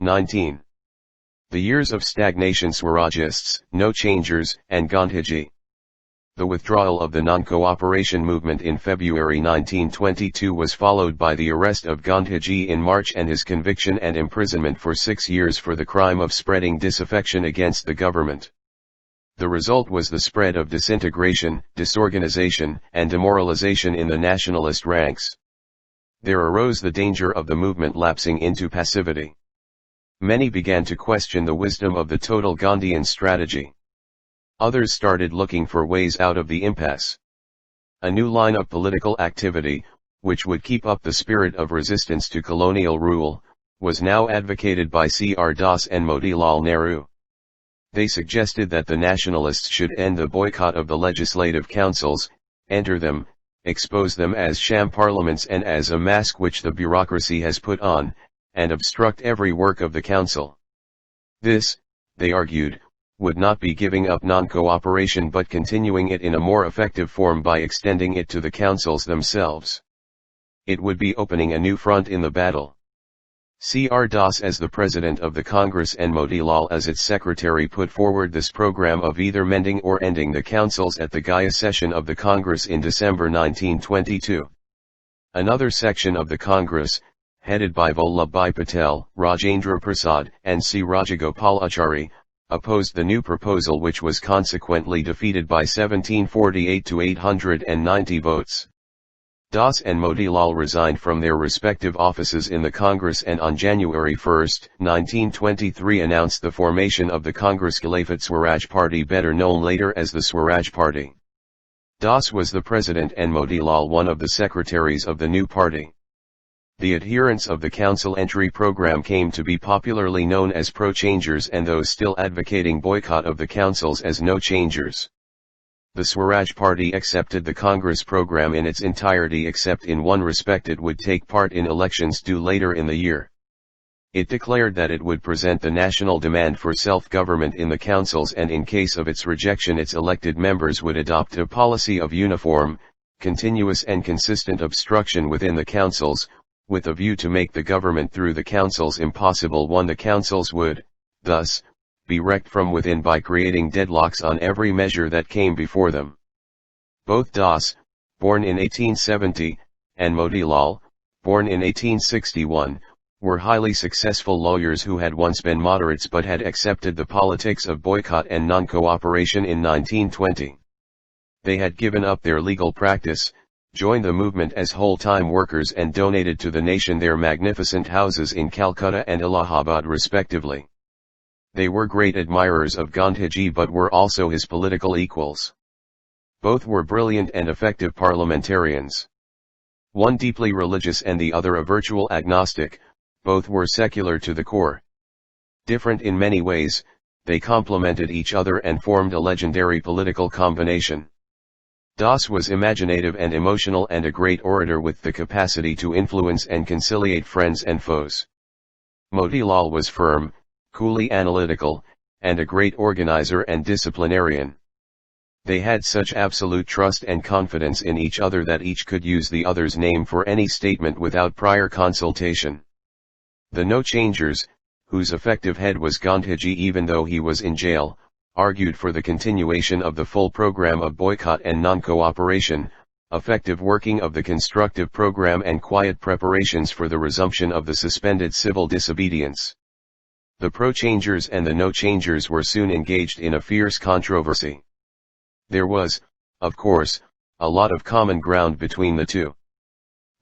19. The Years of Stagnation. Swarajists, No Changers, and Gandhiji. The withdrawal of the non-cooperation movement in February 1922 was followed by the arrest of Gandhiji in March and his conviction and imprisonment for 6 years for the crime of spreading disaffection against the government. The result was the spread of disintegration, disorganization, and demoralization in the nationalist ranks. There arose the danger of the movement lapsing into passivity. Many began to question the wisdom of the total Gandhian strategy. Others started looking for ways out of the impasse. A new line of political activity, which would keep up the spirit of resistance to colonial rule, was now advocated by C.R. Das and Motilal Nehru. They suggested that the nationalists should end the boycott of the legislative councils, enter them, expose them as sham parliaments and as a mask which the bureaucracy has put on, and obstruct every work of the council. This, they argued, would not be giving up non-cooperation but continuing it in a more effective form by extending it to the councils themselves. It would be opening a new front in the battle. C.R. Das as the president of the Congress and Motilal as its secretary put forward this program of either mending or ending the councils at the Gaya session of the Congress in December 1922. Another section of the Congress, headed by Vallabhbhai Patel, Rajendra Prasad, and C. Rajagopalachari, opposed the new proposal, which was consequently defeated by 1748 to 890 votes. Das and Motilal resigned from their respective offices in the Congress and on January 1, 1923 announced the formation of the Congress Khilafat Swaraj Party, better known later as the Swaraj Party. Das was the president and Motilal one of the secretaries of the new party. The adherents of the council entry program came to be popularly known as pro-changers and those still advocating boycott of the councils as no-changers. The Swaraj Party accepted the Congress program in its entirety except in one respect: it would take part in elections due later in the year. It declared that it would present the national demand for self-government in the councils, and in case of its rejection its elected members would adopt a policy of uniform, continuous and consistent obstruction within the councils, with a view to make the government through the councils impossible. The councils would, thus, be wrecked from within by creating deadlocks on every measure that came before them. Both Das, born in 1870, and Motilal, born in 1861, were highly successful lawyers who had once been moderates but had accepted the politics of boycott and non-cooperation in 1920. They had given up their legal practice, joined the movement as whole-time workers and donated to the nation their magnificent houses in Calcutta and Allahabad respectively. They were great admirers of Gandhiji but were also his political equals. Both were brilliant and effective parliamentarians. One deeply religious and the other a virtual agnostic, both were secular to the core. Different in many ways, they complemented each other and formed a legendary political combination. Das was imaginative and emotional and a great orator with the capacity to influence and conciliate friends and foes. Motilal was firm, coolly analytical, and a great organizer and disciplinarian. They had such absolute trust and confidence in each other that each could use the other's name for any statement without prior consultation. The no-changers, whose effective head was Gandhiji even though he was in jail, argued for the continuation of the full program of boycott and non-cooperation, effective working of the constructive program and quiet preparations for the resumption of the suspended civil disobedience. The pro-changers and the no-changers were soon engaged in a fierce controversy. There was, of course, a lot of common ground between the two.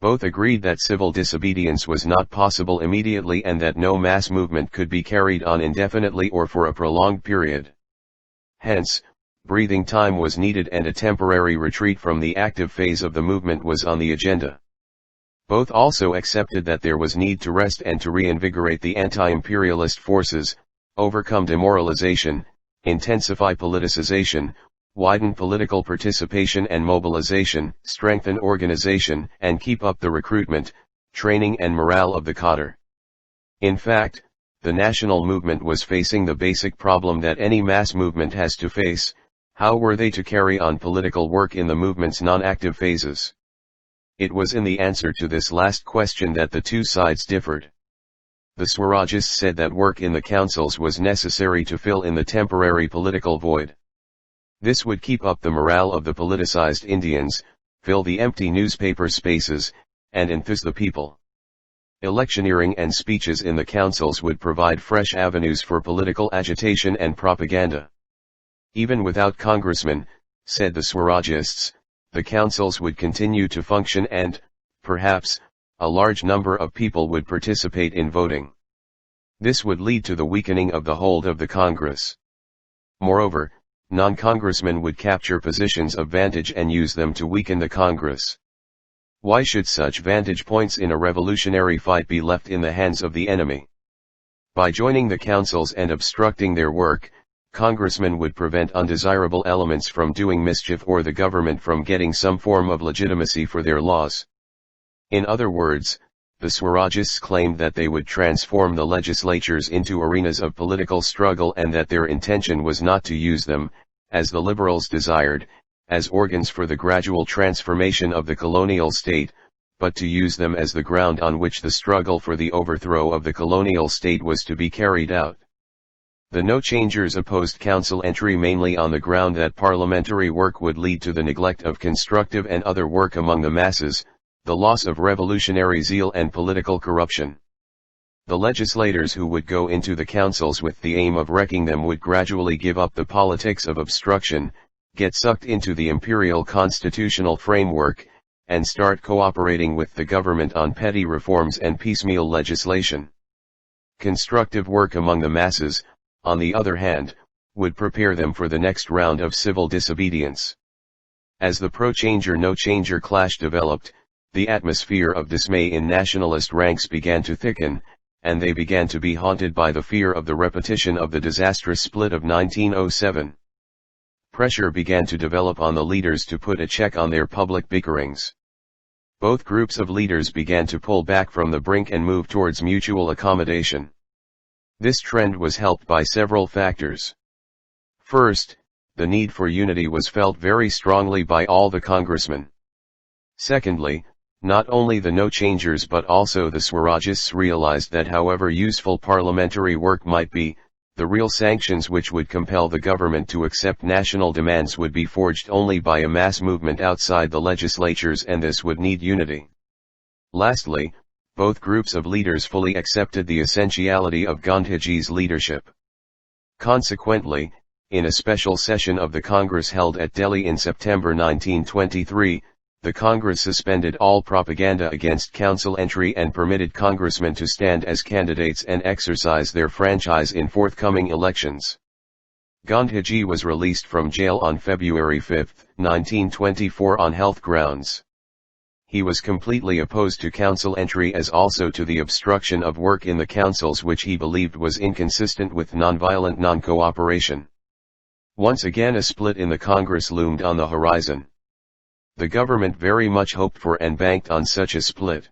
Both agreed that civil disobedience was not possible immediately and that no mass movement could be carried on indefinitely or for a prolonged period. Hence, breathing time was needed and a temporary retreat from the active phase of the movement was on the agenda. Both also accepted that there was need to rest and to reinvigorate the anti-imperialist forces, overcome demoralization, intensify politicization, widen political participation and mobilization, strengthen organization, and keep up the recruitment, training and morale of the cadre. In fact, the national movement was facing the basic problem that any mass movement has to face: how were they to carry on political work in the movement's non-active phases? It was in the answer to this last question that the two sides differed. The Swarajists said that work in the councils was necessary to fill in the temporary political void. This would keep up the morale of the politicized Indians, fill the empty newspaper spaces, and enthuse the people. Electioneering and speeches in the councils would provide fresh avenues for political agitation and propaganda. Even without congressmen, said the Swarajists, the councils would continue to function and, perhaps, a large number of people would participate in voting. This would lead to the weakening of the hold of the Congress. Moreover, non-congressmen would capture positions of vantage and use them to weaken the Congress. Why should such vantage points in a revolutionary fight be left in the hands of the enemy? By joining the councils and obstructing their work, congressmen would prevent undesirable elements from doing mischief or the government from getting some form of legitimacy for their laws. In other words, the Swarajists claimed that they would transform the legislatures into arenas of political struggle and that their intention was not to use them, as the liberals desired, as organs for the gradual transformation of the colonial state, but to use them as the ground on which the struggle for the overthrow of the colonial state was to be carried out. The no-changers opposed council entry mainly on the ground that parliamentary work would lead to the neglect of constructive and other work among the masses, the loss of revolutionary zeal and political corruption. The legislators who would go into the councils with the aim of wrecking them would gradually give up the politics of obstruction, get sucked into the imperial constitutional framework, and start cooperating with the government on petty reforms and piecemeal legislation. Constructive work among the masses, on the other hand, would prepare them for the next round of civil disobedience. As the pro-changer no-changer clash developed, the atmosphere of dismay in nationalist ranks began to thicken, and they began to be haunted by the fear of the repetition of the disastrous split of 1907. Pressure began to develop on the leaders to put a check on their public bickerings. Both groups of leaders began to pull back from the brink and move towards mutual accommodation. This trend was helped by several factors. First, the need for unity was felt very strongly by all the congressmen. Secondly, not only the no-changers but also the Swarajists realized that however useful parliamentary work might be, the real sanctions which would compel the government to accept national demands would be forged only by a mass movement outside the legislatures, and this would need unity. Lastly, both groups of leaders fully accepted the essentiality of Gandhiji's leadership. Consequently, in a special session of the Congress held at Delhi in September 1923, the Congress suspended all propaganda against council entry and permitted congressmen to stand as candidates and exercise their franchise in forthcoming elections. Gandhiji was released from jail on February 5, 1924 on health grounds. He was completely opposed to council entry as also to the obstruction of work in the councils, which he believed was inconsistent with nonviolent non-cooperation. Once again a split in the Congress loomed on the horizon. The government very much hoped for and banked on such a split.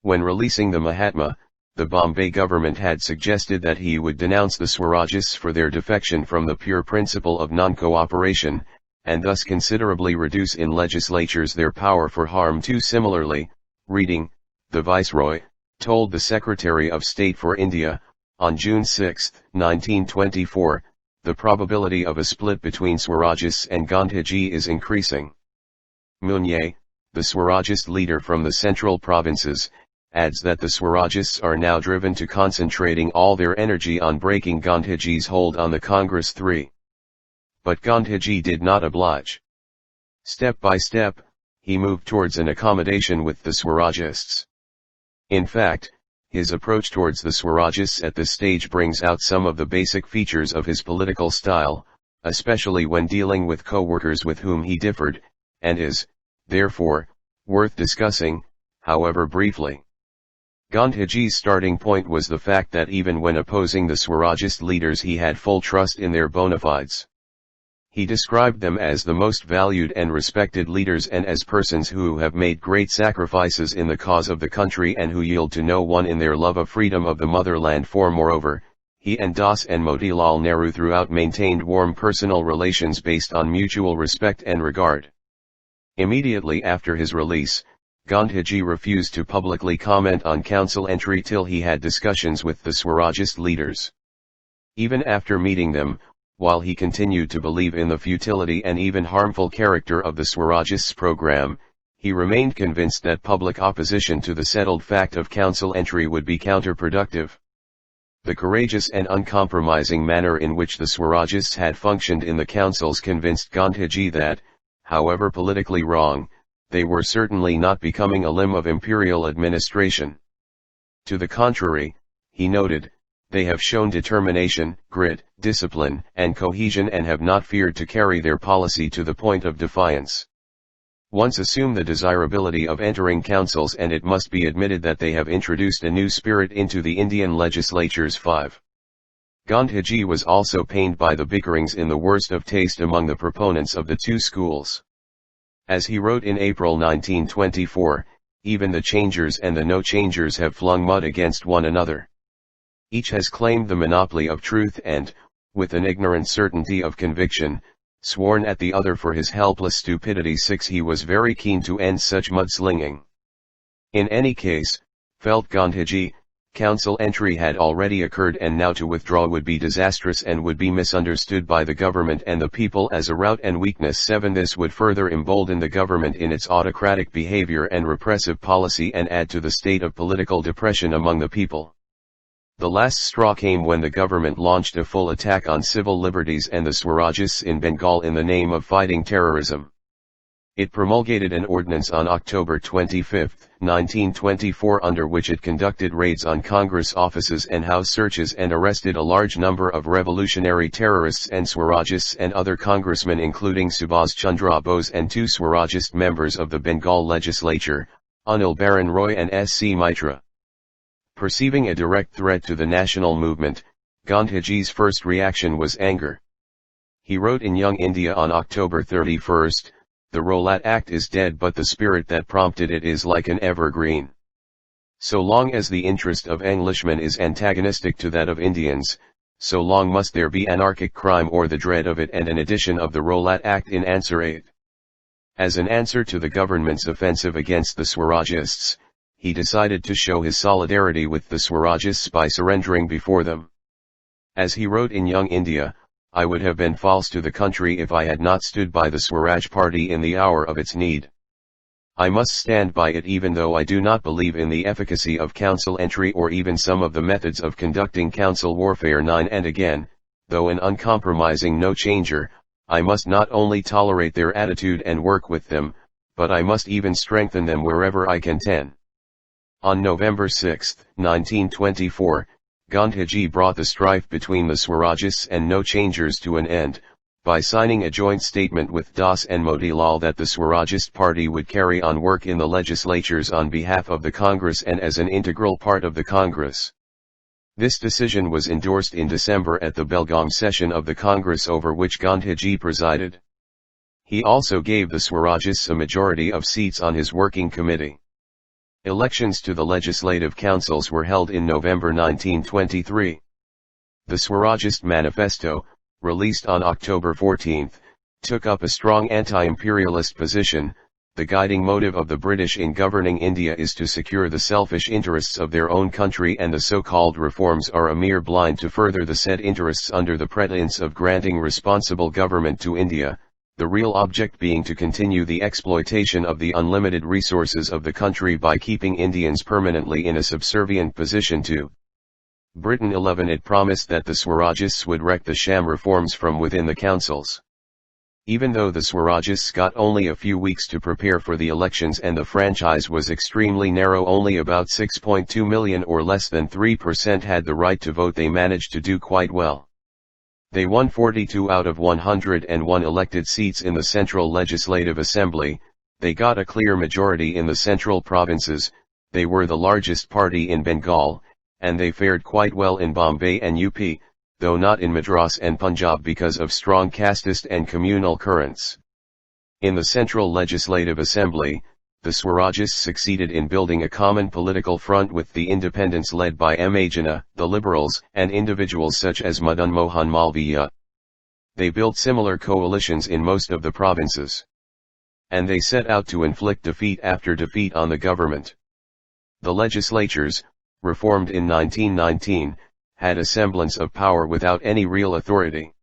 When releasing the Mahatma, the Bombay government had suggested that he would denounce the Swarajists for their defection from the pure principle of non-cooperation, and thus considerably reduce in legislatures their power for harm too. Similarly, reading, the Viceroy, told the Secretary of State for India, on June 6, 1924, the probability of a split between Swarajists and Gandhiji is increasing. Munier, the Swarajist leader from the central provinces, adds that the Swarajists are now driven to concentrating all their energy on breaking Gandhiji's hold on the Congress 3. But Gandhiji did not oblige. Step by step, he moved towards an accommodation with the Swarajists. In fact, his approach towards the Swarajists at this stage brings out some of the basic features of his political style, especially when dealing with co-workers with whom he differed, and is, therefore, worth discussing, however briefly. Gandhiji's starting point was the fact that even when opposing the Swarajist leaders he had full trust in their bona fides. He described them as the most valued and respected leaders and as persons who have made great sacrifices in the cause of the country and who yield to no one in their love of freedom of the motherland. For moreover, he and Das and Motilal Nehru throughout maintained warm personal relations based on mutual respect and regard. Immediately after his release, Gandhiji refused to publicly comment on council entry till he had discussions with the Swarajist leaders. Even after meeting them, while he continued to believe in the futility and even harmful character of the Swarajists program, he remained convinced that public opposition to the settled fact of council entry would be counterproductive. The courageous and uncompromising manner in which the Swarajists had functioned in the councils convinced Gandhiji that, however politically wrong, they were certainly not becoming a limb of imperial administration. To the contrary, he noted, they have shown determination, grit, discipline, and cohesion and have not feared to carry their policy to the point of defiance. Once assume the desirability of entering councils and it must be admitted that they have introduced a new spirit into the Indian legislatures. 5. Gandhiji was also pained by the bickerings in the worst of taste among the proponents of the two schools. As he wrote in April 1924, even the changers and the no-changers have flung mud against one another. Each has claimed the monopoly of truth and, with an ignorant certainty of conviction, sworn at the other for his helpless stupidity. 6. He was very keen to end such mudslinging. In any case, felt Gandhiji, council entry had already occurred and now to withdraw would be disastrous and would be misunderstood by the government and the people as a rout and weakness. 7. This would further embolden the government in its autocratic behavior and repressive policy and add to the state of political depression among the people. The last straw came when the government launched a full attack on civil liberties and the Swarajists in Bengal in the name of fighting terrorism. It promulgated an ordinance on October 25, 1924 under which it conducted raids on Congress offices and house searches and arrested a large number of revolutionary terrorists and Swarajists and other congressmen including Subhas Chandra Bose and two Swarajist members of the Bengal legislature, Anil Baran Roy and S.C. Mitra. Perceiving a direct threat to the national movement, Gandhiji's first reaction was anger. He wrote in Young India on October 31, "The Rowlatt Act is dead but the spirit that prompted it is like an evergreen. So long as the interest of Englishmen is antagonistic to that of Indians, so long must there be anarchic crime or the dread of it and an edition of the Rowlatt Act in answer 8. As an answer to the government's offensive against the Swarajists, he decided to show his solidarity with the Swarajists by surrendering before them. As he wrote in Young India, "I would have been false to the country if I had not stood by the Swaraj Party in the hour of its need. I must stand by it even though I do not believe in the efficacy of council entry or even some of the methods of conducting council warfare." 9. And again, though an uncompromising no-changer, I must not only tolerate their attitude and work with them, but I must even strengthen them wherever I can. 10. On November 6, 1924, Gandhiji brought the strife between the Swarajists and no-changers to an end, by signing a joint statement with Das and Motilal that the Swarajist Party would carry on work in the legislatures on behalf of the Congress and as an integral part of the Congress. This decision was endorsed in December at the Belgaum session of the Congress over which Gandhiji presided. He also gave the Swarajists a majority of seats on his working committee. Elections to the legislative councils were held in November 1923. The Swarajist Manifesto, released on October 14, took up a strong anti-imperialist position. The guiding motive of the British in governing India is to secure the selfish interests of their own country, and the so-called reforms are a mere blind to further the said interests under the pretense of granting responsible government to India, the real object being to continue the exploitation of the unlimited resources of the country by keeping Indians permanently in a subservient position to Britain. 11. It promised that the Swarajists would wreck the sham reforms from within the councils. Even though the Swarajists got only a few weeks to prepare for the elections and the franchise was extremely narrow, only about 6.2 million or less than 3% had the right to vote, they managed to do quite well. They won 42 out of 101 elected seats in the Central Legislative Assembly, they got a clear majority in the central provinces, they were the largest party in Bengal, and they fared quite well in Bombay and UP, though not in Madras and Punjab because of strong casteist and communal currents. In the Central Legislative Assembly, the Swarajists succeeded in building a common political front with the independents led by M. A. Jinnah, the liberals, and individuals such as Madan Mohan Malviya. They built similar coalitions in most of the provinces. and they set out to inflict defeat after defeat on the government. The legislatures, reformed in 1919, had a semblance of power without any real authority.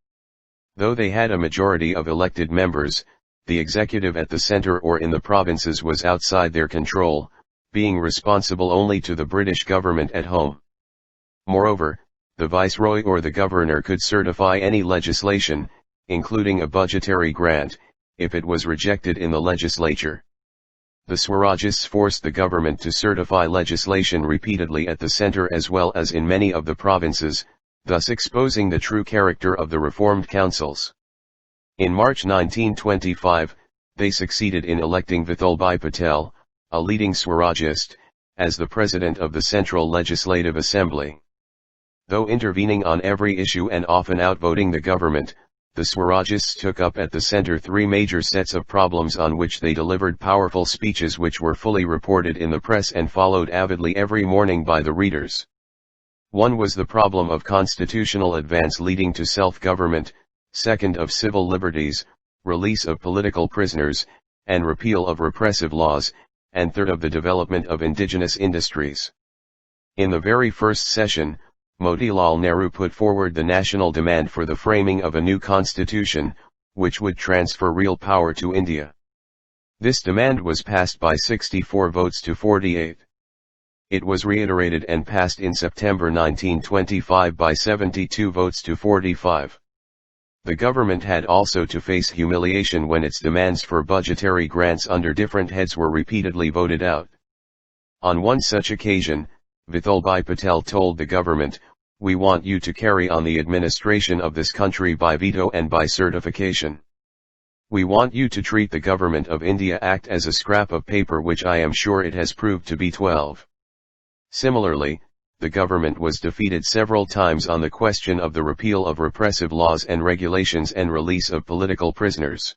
Though they had a majority of elected members, the executive at the center or in the provinces was outside their control, being responsible only to the British government at home. Moreover, the viceroy or the governor could certify any legislation, including a budgetary grant, if it was rejected in the legislature. The Swarajists forced the government to certify legislation repeatedly at the center as well as in many of the provinces, thus exposing the true character of the reformed councils. In March 1925, they succeeded in electing Vithulbhai Patel, a leading Swarajist, as the president of the Central Legislative Assembly. Though intervening on every issue and often outvoting the government, the Swarajists took up at the center three major sets of problems on which they delivered powerful speeches which were fully reported in the press and followed avidly every morning by the readers. One was the problem of constitutional advance leading to self-government, second of civil liberties, release of political prisoners, and repeal of repressive laws, and third of the development of indigenous industries. In the very first session, Motilal Nehru put forward the national demand for the framing of a new constitution, which would transfer real power to India. This demand was passed by 64 votes to 48. It was reiterated and passed in September 1925 by 72 votes to 45. The government had also to face humiliation when its demands for budgetary grants under different heads were repeatedly voted out. On one such occasion, Vithulbhai Patel told the government, "We want you to carry on the administration of this country by veto and by certification. We want you to treat the Government of India Act as a scrap of paper which I am sure it has proved to be 12. Similarly, the government was defeated several times on the question of the repeal of repressive laws and regulations and release of political prisoners.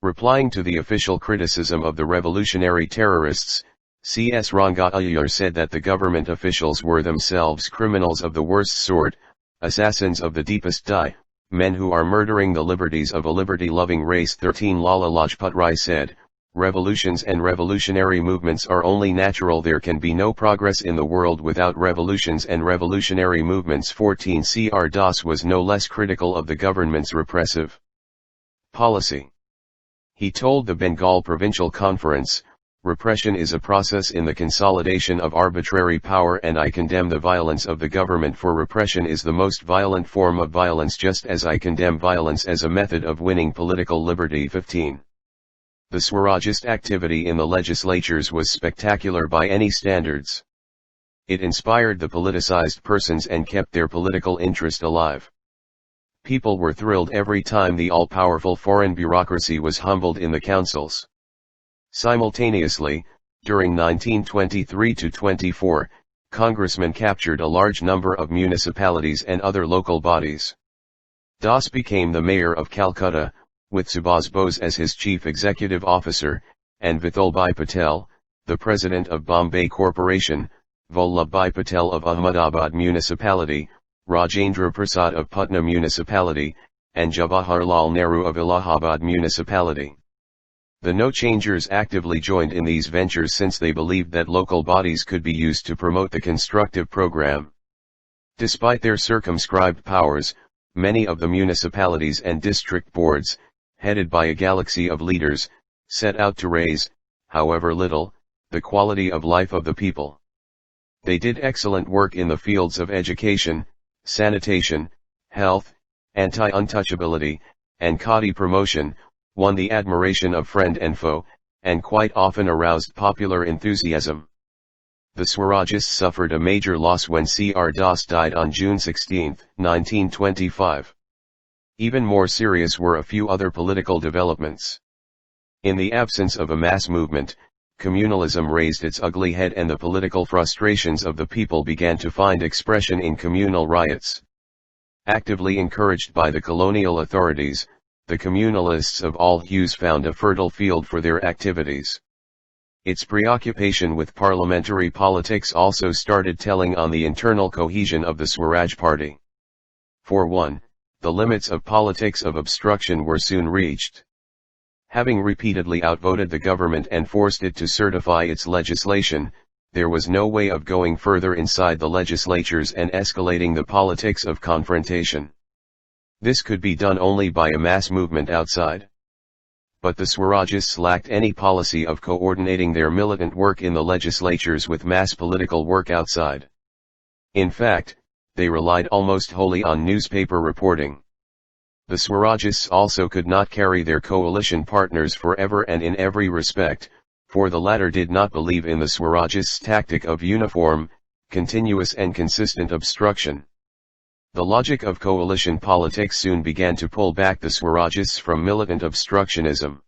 Replying to the official criticism of the revolutionary terrorists, C.S. Ranga Iyer said that the government officials were themselves criminals of the worst sort, assassins of the deepest dye, men who are murdering the liberties of a liberty-loving race. 13 Lala Lajpat Rai said, "Revolutions and revolutionary movements are only natural. There can be no progress in the world without revolutions and revolutionary movements." 14 C.R. Das was no less critical of the government's repressive policy. He told the Bengal Provincial Conference, "Repression is a process in the consolidation of arbitrary power, and I condemn the violence of the government, for repression is the most violent form of violence, just as I condemn violence as a method of winning political liberty." 15. The Swarajist activity in the legislatures was spectacular by any standards. It inspired the politicized persons and kept their political interest alive. People were thrilled every time the all-powerful foreign bureaucracy was humbled in the councils. Simultaneously, during 1923–24, congressmen captured a large number of municipalities and other local bodies. Das became the mayor of Calcutta, with Subhas Bose as his chief executive officer, and Vithulbhai Patel, the president of Bombay Corporation, Vallabhbhai Patel of Ahmedabad Municipality, Rajendra Prasad of Putna Municipality, and Jawaharlal Nehru of Allahabad Municipality. The no-changers actively joined in these ventures since they believed that local bodies could be used to promote the constructive program. Despite their circumscribed powers, many of the municipalities and district boards, headed by a galaxy of leaders, set out to raise, however little, the quality of life of the people. They did excellent work in the fields of education, sanitation, health, anti-untouchability, and Khadi promotion, won the admiration of friend and foe, and quite often aroused popular enthusiasm. The Swarajists suffered a major loss when C.R. Das died on June 16, 1925. Even more serious were a few other political developments. In the absence of a mass movement, communalism raised its ugly head and the political frustrations of the people began to find expression in communal riots. Actively encouraged by the colonial authorities, the communalists of all hues found a fertile field for their activities. Its preoccupation with parliamentary politics also started telling on the internal cohesion of the Swaraj Party. For one, the limits of politics of obstruction were soon reached. Having repeatedly outvoted the government and forced it to certify its legislation, there was no way of going further inside the legislatures and escalating the politics of confrontation. This could be done only by a mass movement outside. But the Swarajists lacked any policy of coordinating their militant work in the legislatures with mass political work outside. In fact, they relied almost wholly on newspaper reporting. The Swarajists also could not carry their coalition partners forever and in every respect, for the latter did not believe in the Swarajists' tactic of uniform, continuous and consistent obstruction. The logic of coalition politics soon began to pull back the Swarajists from militant obstructionism.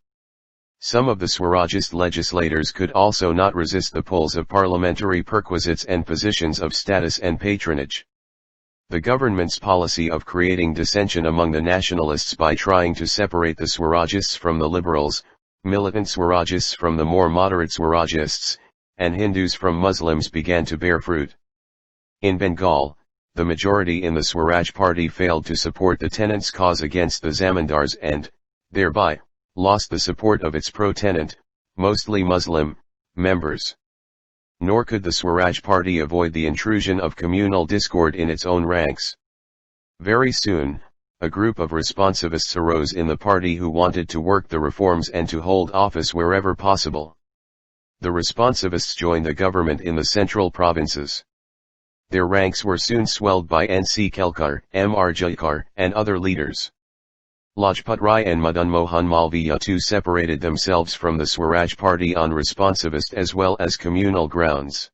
Some of the Swarajist legislators could also not resist the pulls of parliamentary perquisites and positions of status and patronage. The government's policy of creating dissension among the nationalists by trying to separate the Swarajists from the liberals, militant Swarajists from the more moderate Swarajists, and Hindus from Muslims began to bear fruit. In Bengal, the majority in the Swaraj Party failed to support the tenant's cause against the zamindars and, thereby, lost the support of its pro-tenant, mostly Muslim, members. Nor could the Swaraj Party avoid the intrusion of communal discord in its own ranks. Very soon, a group of responsivists arose in the party who wanted to work the reforms and to hold office wherever possible. The responsivists joined the government in the central provinces. Their ranks were soon swelled by N.C. Kelkar, M.R. Jaikar, and other leaders. Lajpat Rai and Madan Mohan Malviya too separated themselves from the Swaraj Party on responsivist as well as communal grounds.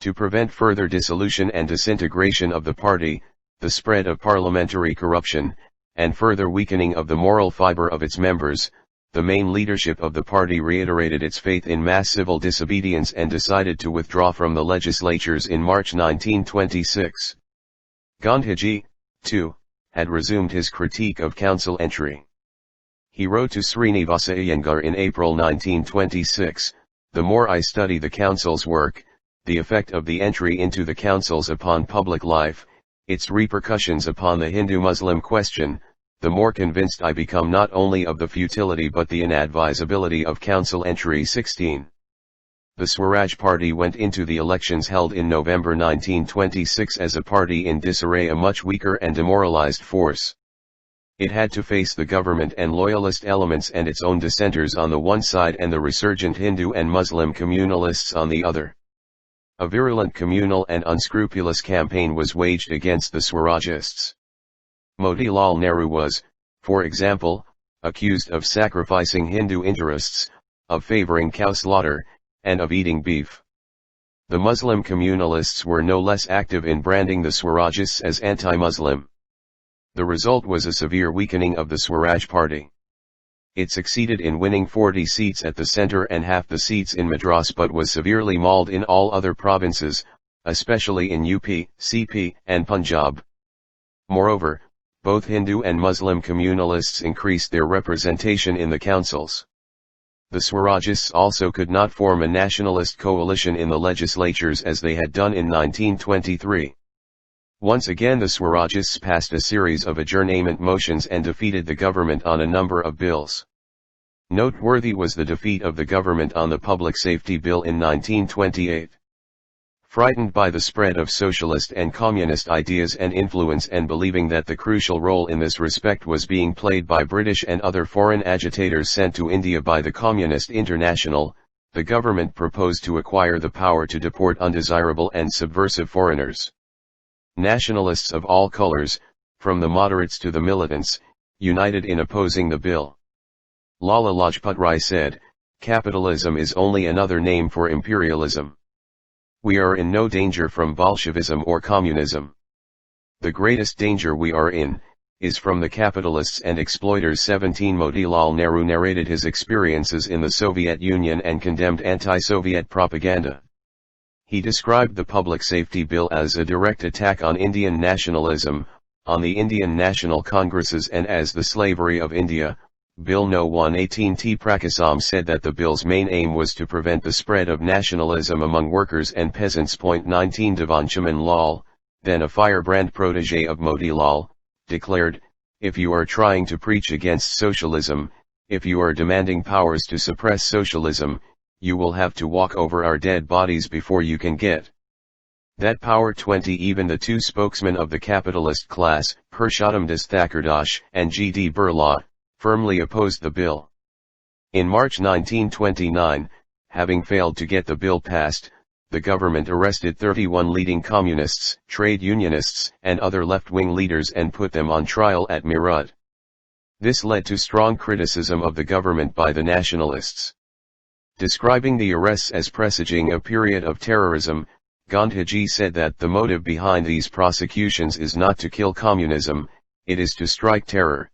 To prevent further dissolution and disintegration of the party, the spread of parliamentary corruption, and further weakening of the moral fiber of its members, the main leadership of the party reiterated its faith in mass civil disobedience and decided to withdraw from the legislatures in March 1926. Gandhiji, too, had resumed his critique of council entry. He wrote to Srinivasa Iyengar in April 1926, "The more I study the council's work, the effect of the entry into the councils upon public life, its repercussions upon the Hindu-Muslim question, the more convinced I become not only of the futility but the inadvisability of council entry." 16. The Swaraj Party went into the elections held in November 1926 as a party in disarray, a much weaker and demoralized force. It had to face the government and loyalist elements and its own dissenters on the one side and the resurgent Hindu and Muslim communalists on the other. A virulent communal and unscrupulous campaign was waged against the Swarajists. Motilal Nehru was, for example, accused of sacrificing Hindu interests, of favoring cow slaughter, and of eating beef. The Muslim communalists were no less active in branding the Swarajists as anti-Muslim. The result was a severe weakening of the Swaraj Party. It succeeded in winning 40 seats at the centre and half the seats in Madras, but was severely mauled in all other provinces, especially in UP, CP, and Punjab. Moreover, both Hindu and Muslim communalists increased their representation in the councils. The Swarajists also could not form a nationalist coalition in the legislatures as they had done in 1923. Once again the Swarajists passed a series of adjournment motions and defeated the government on a number of bills. Noteworthy was the defeat of the government on the Public Safety Bill in 1928. Frightened by the spread of socialist and communist ideas and influence and believing that the crucial role in this respect was being played by British and other foreign agitators sent to India by the Communist International, the government proposed to acquire the power to deport undesirable and subversive foreigners. Nationalists of all colors, from the moderates to the militants, united in opposing the bill. Lala Lajpat Rai said, "Capitalism is only another name for imperialism. We are in no danger from Bolshevism or communism. The greatest danger we are in, is from the capitalists and exploiters." 17. Motilal Nehru narrated his experiences in the Soviet Union and condemned anti-Soviet propaganda. He described the Public Safety Bill as a direct attack on Indian nationalism, on the Indian National Congresses and as the slavery of India. Bill No. 118. T. Prakasam said that the bill's main aim was to prevent the spread of nationalism among workers and peasants. 19. Devanchaman Lal, then a firebrand protege of Motilal, declared, "If you are trying to preach against socialism, if you are demanding powers to suppress socialism, you will have to walk over our dead bodies before you can get that power. 20 Even the two spokesmen of the capitalist class, Purushottamdas Thakurdas and G.D. Birla, firmly opposed the bill. In March 1929, having failed to get the bill passed, the government arrested 31 leading communists, trade unionists, and other left-wing leaders and put them on trial at Meerut. This led to strong criticism of the government by the nationalists. Describing the arrests as presaging a period of terrorism, Gandhiji said that the motive behind these prosecutions is not to kill communism, it is to strike terror.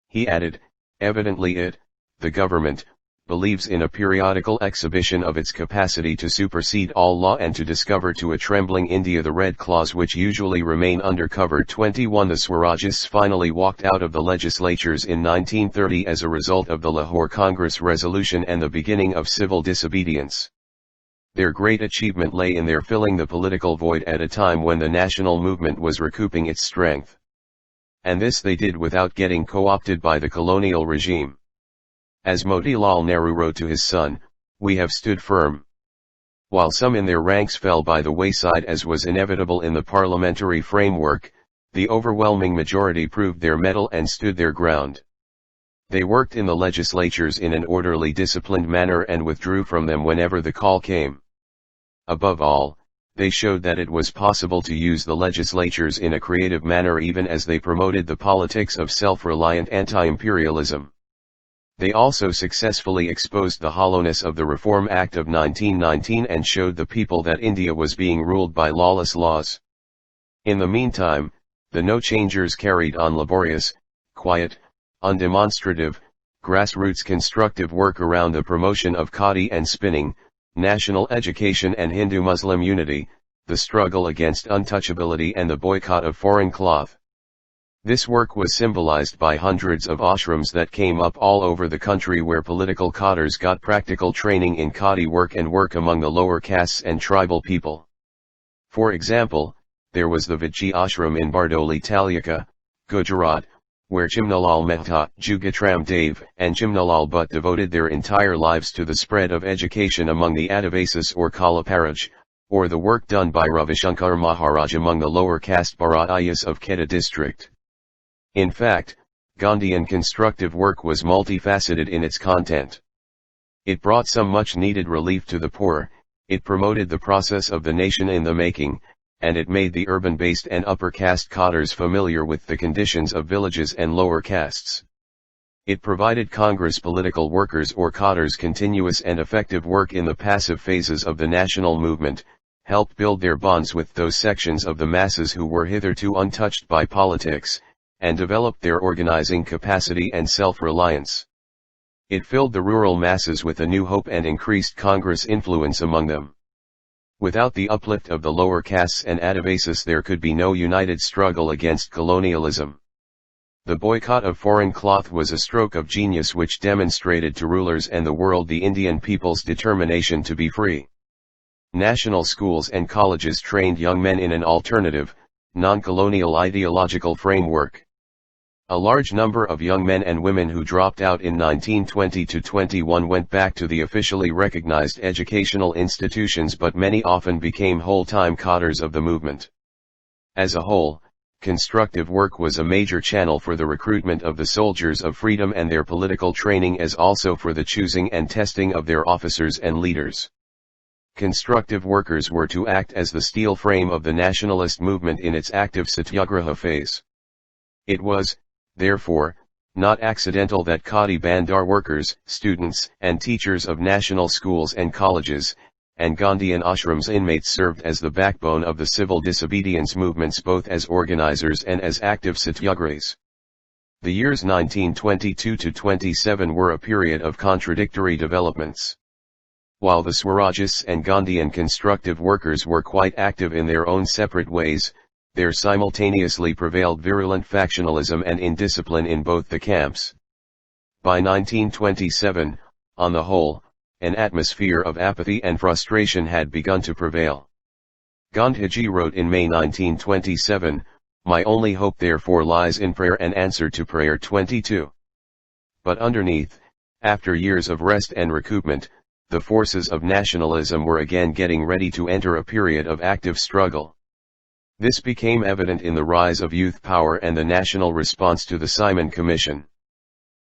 He added, evidently the government, believes in a periodical exhibition of its capacity to supersede all law and to discover to a trembling India the red claws which usually remain undercover. 21 The Swarajists finally walked out of the legislatures in 1930 as a result of the Lahore Congress resolution and the beginning of civil disobedience. Their great achievement lay in their filling the political void at a time when the national movement was recouping its strength. And this they did without getting co-opted by the colonial regime. As Motilal Nehru wrote to his son, "We have stood firm." While some in their ranks fell by the wayside as was inevitable in the parliamentary framework, the overwhelming majority proved their mettle and stood their ground. They worked in the legislatures in an orderly, disciplined manner and withdrew from them whenever the call came. Above all, they showed that it was possible to use the legislatures in a creative manner even as they promoted the politics of self-reliant anti-imperialism. They also successfully exposed the hollowness of the Reform Act of 1919 and showed the people that India was being ruled by lawless laws. In the meantime, the no-changers carried on laborious, quiet, undemonstrative, grassroots constructive work around the promotion of khadi and spinning, national education and Hindu-Muslim unity, the struggle against untouchability and the boycott of foreign cloth. This work was symbolized by hundreds of ashrams that came up all over the country where political cadres got practical training in khadi work and work among the lower castes and tribal people. For example, there was the Vichy Ashram in Bardoli Talika, Gujarat, where Chimnalal Mehta, Jugatram Dave, and Chimnalal Butt devoted their entire lives to the spread of education among the Adivasis or Kalaparaj, or the work done by Ravishankar Maharaj among the lower caste Bharatiyas of Kheda district. In fact, Gandhian constructive work was multifaceted in its content. It brought some much-needed relief to the poor, it promoted the process of the nation in the making, and it made the urban-based and upper caste cadres familiar with the conditions of villages and lower castes. It provided Congress political workers or cadres continuous and effective work in the passive phases of the national movement, helped build their bonds with those sections of the masses who were hitherto untouched by politics, and developed their organizing capacity and self-reliance. It filled the rural masses with a new hope and increased Congress influence among them. Without the uplift of the lower castes and Adivasis there could be no united struggle against colonialism. The boycott of foreign cloth was a stroke of genius which demonstrated to rulers and the world the Indian people's determination to be free. National schools and colleges trained young men in an alternative, non-colonial ideological framework. A large number of young men and women who dropped out in 1920–21 went back to the officially recognized educational institutions, but many often became whole-time cadres of the movement. As a whole, constructive work was a major channel for the recruitment of the soldiers of freedom and their political training, as also for the choosing and testing of their officers and leaders. Constructive workers were to act as the steel frame of the nationalist movement in its active satyagraha phase. It was, therefore, not accidental that Khadi Bandar workers, students, and teachers of national schools and colleges, and Gandhian ashrams inmates served as the backbone of the civil disobedience movements both as organizers and as active satyagrahis. The years 1922–27 were a period of contradictory developments. While the Swarajists and Gandhian constructive workers were quite active in their own separate ways, there simultaneously prevailed virulent factionalism and indiscipline in both the camps. By 1927, on the whole, an atmosphere of apathy and frustration had begun to prevail. Gandhiji wrote in May 1927, "My only hope therefore lies in prayer and answer to prayer." 22. But underneath, after years of rest and recoupment, the forces of nationalism were again getting ready to enter a period of active struggle. This became evident in the rise of youth power and the national response to the Simon Commission.